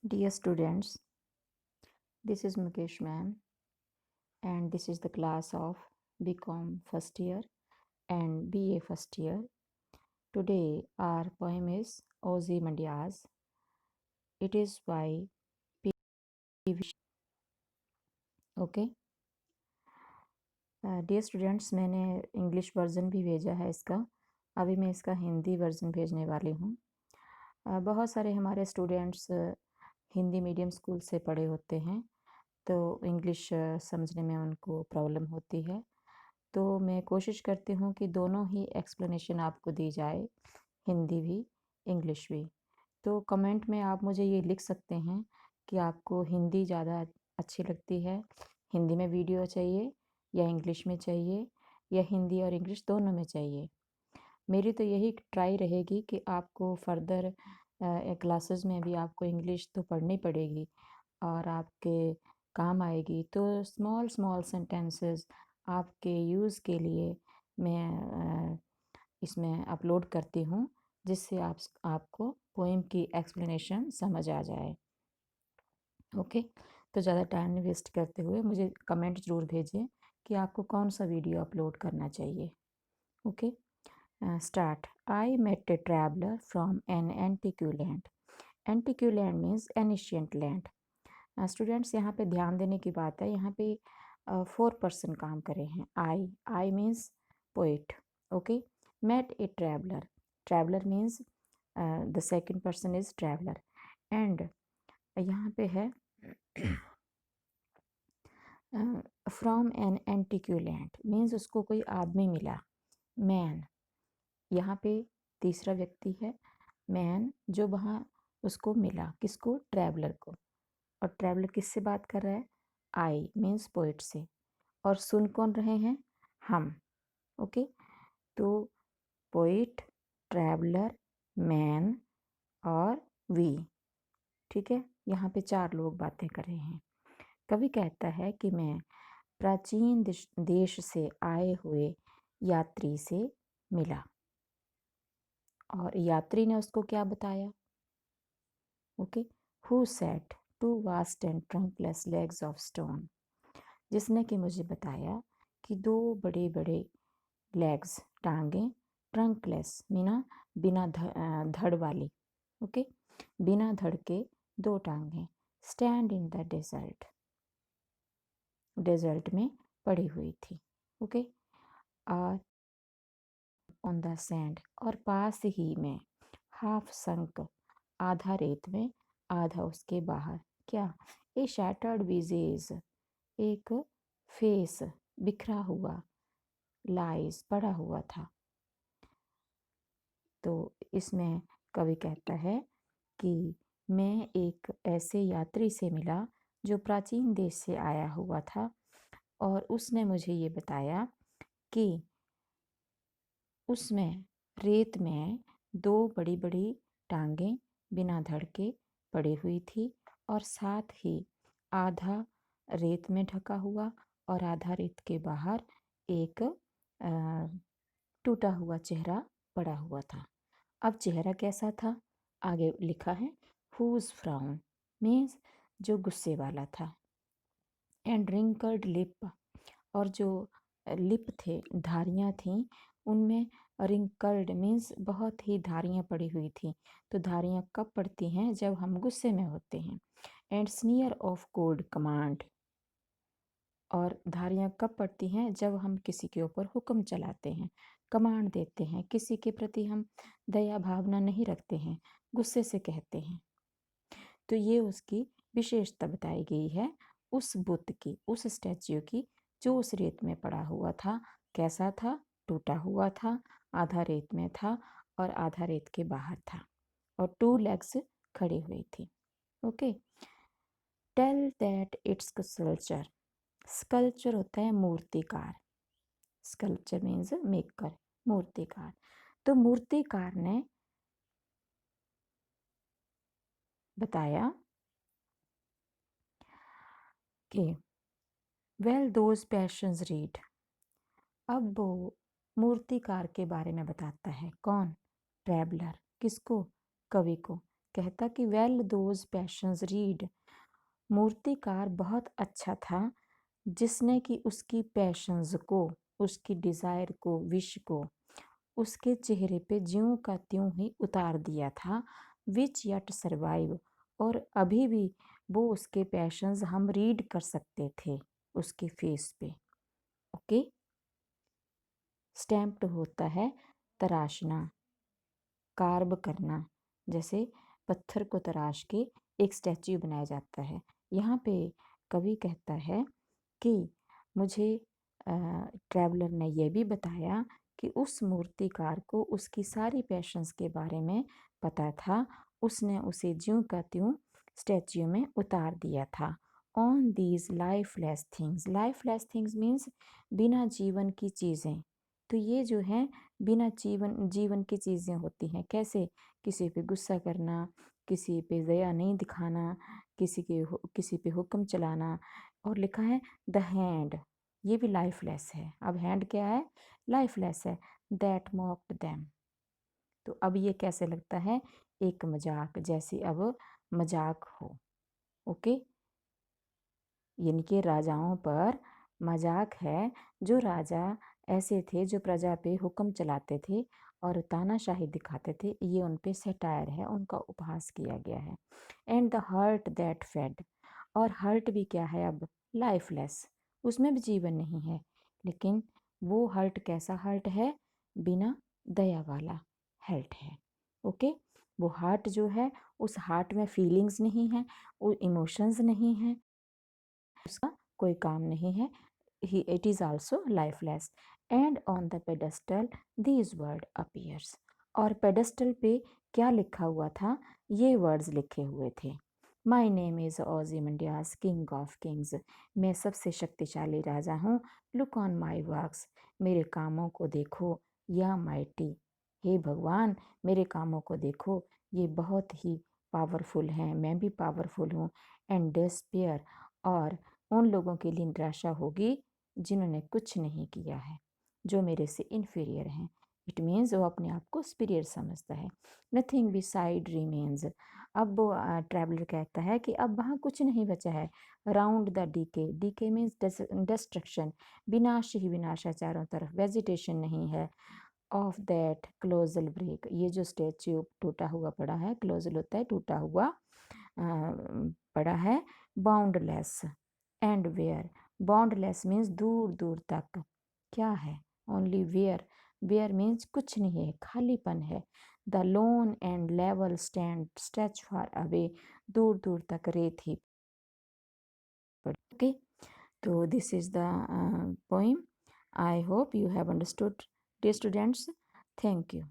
Dear students, this is Mukesh ma'am, and this is the class of BCom first year and BA first year. Today our poem is Ozymandias. It is by P.V. Okay dear students, मैंने English version भी भेजा है इसका। अभी मैं इसका Hindi version भेजने वाली हूँ। बहुत सारे हमारे स्टूडेंट्स हिंदी मीडियम स्कूल से पढ़े होते हैं, तो इंग्लिश समझने में उनको प्रॉब्लम होती है। तो मैं कोशिश करती हूँ कि दोनों ही एक्सप्लेनेशन आपको दी जाए, हिंदी भी इंग्लिश भी। तो कमेंट में आप मुझे ये लिख सकते हैं कि आपको हिंदी ज़्यादा अच्छी लगती है, हिंदी में वीडियो चाहिए या इंग्लिश में चाहिए, या हिंदी और इंग्लिश दोनों में चाहिए। मेरी तो यही ट्राई रहेगी कि आपको फर्दर क्लासेस में भी आपको इंग्लिश तो पढ़नी पड़ेगी और आपके काम आएगी। तो स्मॉल स्मॉल सेंटेंसेस आपके यूज़ के लिए मैं इसमें अपलोड करती हूँ, जिससे आपको पोएम की एक्सप्लेनेशन समझ आ जाए। ओके, तो ज़्यादा टाइम नहीं वेस्ट करते हुए मुझे कमेंट ज़रूर भेजें कि आपको कौन सा वीडियो अपलोड करना चाहिए। Okay, start. I met a traveller from an antique land. Antique land means ancient land. Students, यहाँ पे ध्यान देने की बात है, यहाँ पे 4 पर्सन काम करे हैं। I means poet. Okay, met a traveller. Traveller means the second person is traveller. And यहाँ पे है from an antique land means उसको कोई आदमी मिला। मैन, यहाँ पे तीसरा व्यक्ति है, मैन, जो वहाँ उसको मिला। किसको? ट्रैवलर को। और ट्रैवलर किससे बात कर रहा है? आई मीन्स पोइट से। और सुन कौन रहे हैं? हम। ओके, तो पोइट, ट्रैवलर, मैन और वी। ठीक है, यहाँ पे 4 लोग बातें कर रहे हैं। कवि कहता है कि मैं प्राचीन देश से आए हुए यात्री से मिला। और यात्री ने उसको क्या बताया? Okay, who said 2 vast and trunkless legs of stone. जिसने कि मुझे बताया कि 2 बड़े बड़े लेग्स, टांगें, ट्रंकलेस मीना बिना धड़ वाली। ओके, बिना धड़ के 2 टांगें, stand in the desert, desert में पड़ी हुई थी। ओके, और ऑन द सैंड, और पास ही में, हाफ संक, आधा रेत में आधा उसके बाहर। क्या? ए शैटर्ड विजेज, एक फेस बिखरा हुआ, लाइज पड़ा हुआ था। तो इसमें कवि कहता है कि मैं एक ऐसे यात्री से मिला जो प्राचीन देश से आया हुआ था, और उसने मुझे ये बताया कि उसमें रेत में 2 बड़ी बड़ी टांगें बिना धड़ के पड़ी हुई थी, और साथ ही आधा रेत में ढका हुआ और आधा रेत के बाहर एक टूटा हुआ चेहरा पड़ा हुआ था। अब चेहरा कैसा था? आगे लिखा है, हुज फ्राउन मीन्स जो गुस्से वाला था, एंड रिंकल्ड लिप, और जो लिप थे, धारियाँ थीं, उनमें रिंकल्ड मीन्स बहुत ही धारियाँ पड़ी हुई थी। तो धारियाँ कब पड़ती हैं? जब हम गुस्से में होते हैं। एंड स्नीयर ऑफ कोल्ड कमांड, और धारियाँ कब पड़ती हैं? जब हम किसी के ऊपर हुक्म चलाते हैं, कमांड देते हैं, किसी के प्रति हम दया भावना नहीं रखते हैं, गुस्से से कहते हैं। तो ये उसकी विशेषता बताई गई है उस बुत की, उस स्टैच्यू की, जो उस रेत में पड़ा हुआ था। कैसा था? टूटा हुआ था, आधा रेत में था और आधा रेत के बाहर था, और 2 लेग्स खड़ी हुई थी। Okay, tell that it's sculpture. Sculpture होता है मूर्तिकार। स्कल्पचर मीन्स मेकर, मूर्तिकार। तो मूर्तिकार ने बताया कि वेल दोज पैशंस रीड। अब वो मूर्तिकार के बारे में बताता है। कौन? ट्रैवलर। किसको? कवि को। कहता कि वेल दोज पैशंस रीड, मूर्तिकार बहुत अच्छा था जिसने कि उसकी पैशंस को, उसकी डिज़ायर को, विश को उसके चेहरे पे ज्यों का त्यों ही उतार दिया था, विच यट सर्वाइव, और अभी भी वो उसके पैशंस हम रीड कर सकते थे उसके फेस पे। ओके। स्टैम्प्ड होता है तराशना, कार्व करना, जैसे पत्थर को तराश के एक स्टैच्यू बनाया जाता है। यहाँ पे कवि कहता है कि मुझे ट्रैवलर ने यह भी बताया कि उस मूर्तिकार को उसकी सारी पैशंस के बारे में पता था, उसने उसे ज्यों का त्यों स्टैच्यू में उतार दिया था। On these lifeless things means बिना जीवन की चीज़ें। तो ये जो है बिना जीवन की चीज़ें होती हैं। कैसे? किसी पे गुस्सा करना, किसी पे दया नहीं दिखाना, किसी पे हुक्म चलाना। और लिखा है द हैंड, ये भी लाइफलेस है। अब हैंड क्या है? लाइफलेस है। दैट मॉक्ड देम, तो अब ये कैसे लगता है? एक मजाक जैसी अब मजाक हो। ओके, यानी कि राजाओं पर मजाक है। जो राजा ऐसे थे जो प्रजा पे हुक्म चलाते थे और तानाशाही दिखाते थे, ये उन पे सैटायर है, उनका उपहास किया गया है। And the heart that fed, और हर्ट भी क्या है अब? लाइफलेस, उसमें भी जीवन नहीं है। लेकिन वो हर्ट कैसा हर्ट है? बिना दया वाला हर्ट है। ओके, वो हार्ट जो है, उस हार्ट में फीलिंग्स नहीं है, वो इमोशंस नहीं है, उसका कोई काम नहीं है। It is also lifeless. And on the pedestal these word appears, और पेडेस्टल पे क्या लिखा हुआ था? ये वर्ड्स लिखे हुए थे। My name is Ozymandias king of kings, मैं सबसे शक्तिशाली राजा हूँ। लुक ऑन माई वर्क्स, मेरे कामों को देखो। या माइटी, हे भगवान मेरे कामों को देखो, ये बहुत ही पावरफुल हैं, मैं भी पावरफुल हूँ। एंड डिस्पेयर, और उन लोगों के लिए निराशा होगी जिन्होंने कुछ नहीं किया है, जो मेरे से इन्फीरियर हैं। इट मीन्स वो अपने आप को सुपीरियर समझता है। नथिंग बिसाइड रिमेन्स, अब वो ट्रैवलर कहता है कि अब वहाँ कुछ नहीं बचा है। Round the decay, decay means destruction, विनाश ही विनाश है चारों तरफ, वेजिटेशन नहीं है। ऑफ दैट क्लोजल ब्रेक, ये जो स्टैच्यू टूटा हुआ पड़ा है, क्लोजल होता है टूटा हुआ पड़ा है। Boundless, and bare, boundless means दूर दूर तक, क्या है? ओनली वेयर, वेयर मीन्स कुछ नहीं है, खालीपन है। The loan and level stretch far away, दूर दूर तक रेत ही पड़ी। ओके, तो this is the poem. I hope you have understood, dear students. Thank you.